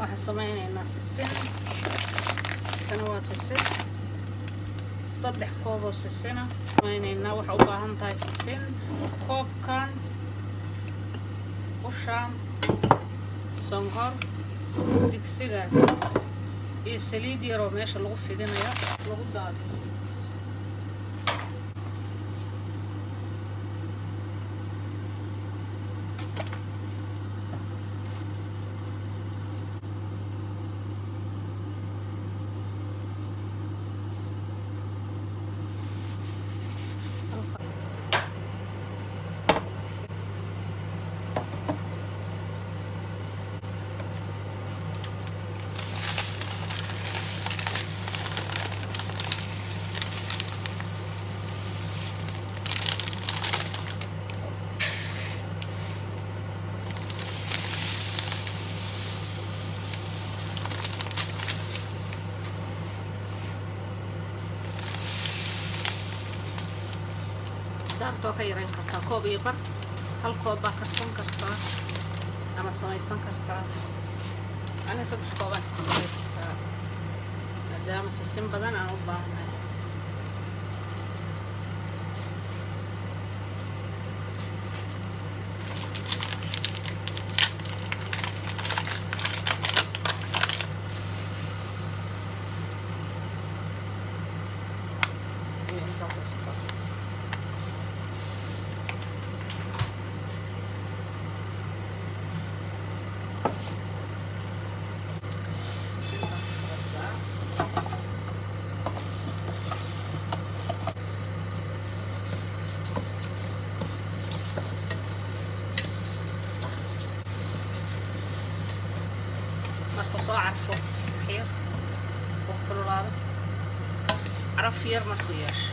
waxaan sameynaynaa sisin. Kana waa sisin 3 koob oo sisina. Sameynaynaa waxa u baahan tahay sisin, koobkan, ushaan, sonkor, digsigaas iyo saliid yar oo meesha lagu fidinayo lagu daadiyo. daartoo ka yarayn kartaa koob iyo bar, hal koob baa karsan kartaa ama samaysan kartaa. Aniga 3 koobaan samaystaa maadaama sisin badan aan u baahanahay. markuu soo carfo xeer oo kululaado caraf yar markuu yeesho